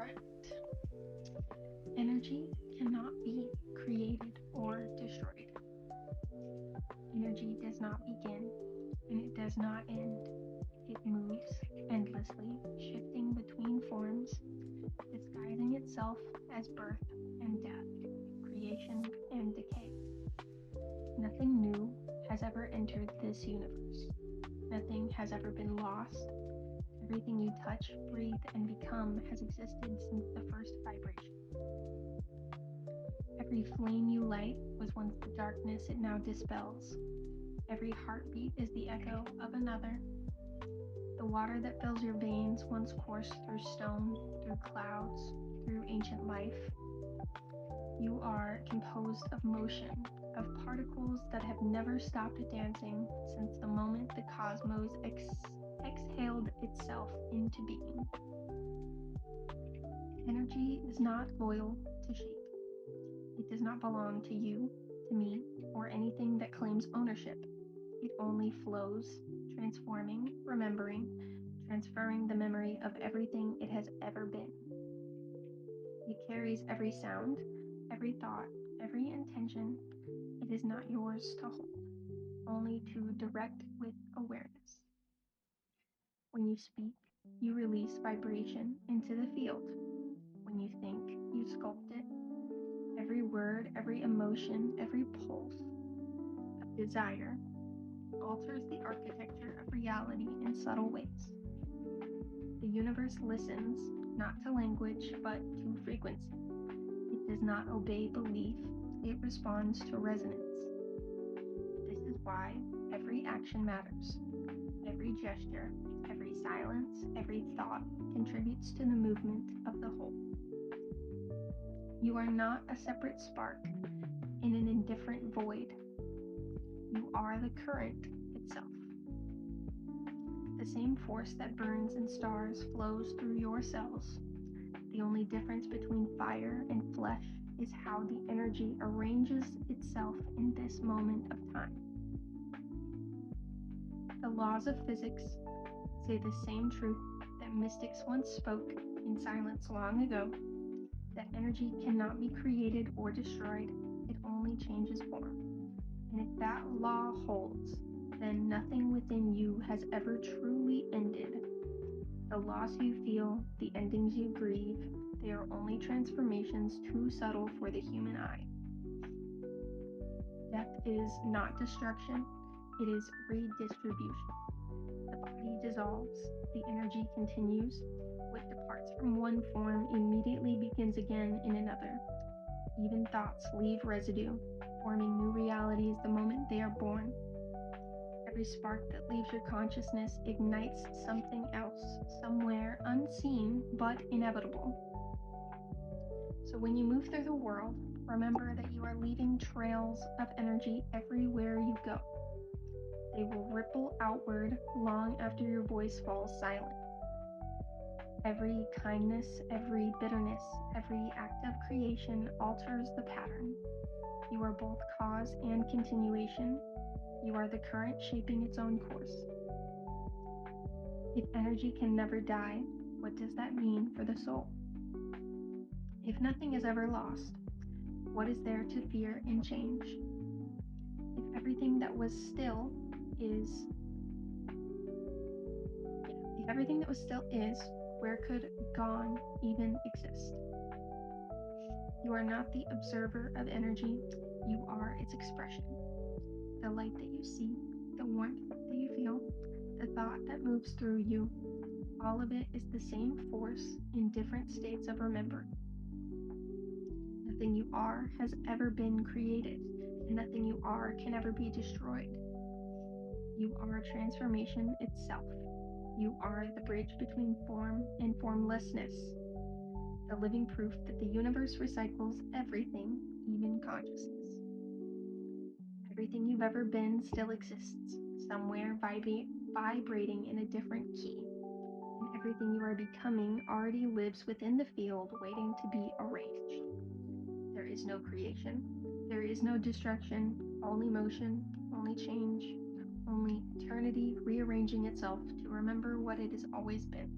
Right. Energy cannot be created or destroyed. Energy does not begin and it does not end. It moves endlessly, shifting between forms, disguising itself as birth and death, creation and decay. Nothing new has ever entered this universe. Nothing has ever been lost. Everything you touch, breathe, and become has existed since the first vibration. Every flame you light was once the darkness it now dispels. Every heartbeat is the echo of another. The water that fills your veins once coursed through stone, through clouds, through ancient life. You are composed of motion, of particles that have never stopped dancing since the moment the cosmos exhaled itself into being. Energy is not loyal to shape. It does not belong to you, to me, or anything that claims ownership. It only flows, transforming, remembering, transferring the memory of everything it has ever been. It carries every sound, every thought, every intention. It is not yours to hold, only to direct with awareness. When you speak, you release vibration into the field. When you think, you sculpt it. Every word, every emotion, every pulse of desire alters the architecture of reality in subtle ways. The universe listens, not to language, but to frequency. It does not obey belief, it responds to resonance. This is why every action matters. Every gesture, every silence, every thought contributes to the movement of the whole. You are not a separate spark in an indifferent void. You are the current itself. The same force that burns in stars flows through your cells. The only difference between fire and flesh is how the energy arranges itself in this moment of time. The laws of physics say the same truth that mystics once spoke in silence long ago, that energy cannot be created or destroyed, it only changes form. And if that law holds, then nothing within you has ever truly ended. The loss you feel, the endings you grieve, they are only transformations too subtle for the human eye. Death is not destruction, it is redistribution. The body dissolves, the energy continues. What departs from one form immediately begins again in another. Even thoughts leave residue, forming new realities the moment they are born. Every spark that leaves your consciousness ignites something else, somewhere unseen but inevitable. So when you move through the world, remember that you are leaving trails of energy everywhere you go. They will ripple outward long after your voice falls silent. Every kindness, every bitterness, every act of creation alters the pattern. You are both cause and continuation. You are the current shaping its own course. If energy can never die, what does that mean for the soul? If nothing is ever lost, what is there to fear and change? If everything that was still is, where could gone even exist? You are not the observer of energy, you are its expression. The light that you see, the warmth that you feel, the thought that moves through you, all of it is the same force in different states of remembering. Nothing you are has ever been created, and nothing you are can ever be destroyed. You are transformation itself. You are the bridge between form and formlessness, the living proof that the universe recycles everything, even consciousness. Everything you've ever been still exists, somewhere vibrating in a different key. And everything you are becoming already lives within the field, waiting to be arranged. There is no creation. There is no destruction, only motion, only change, only eternity rearranging itself to remember what it has always been.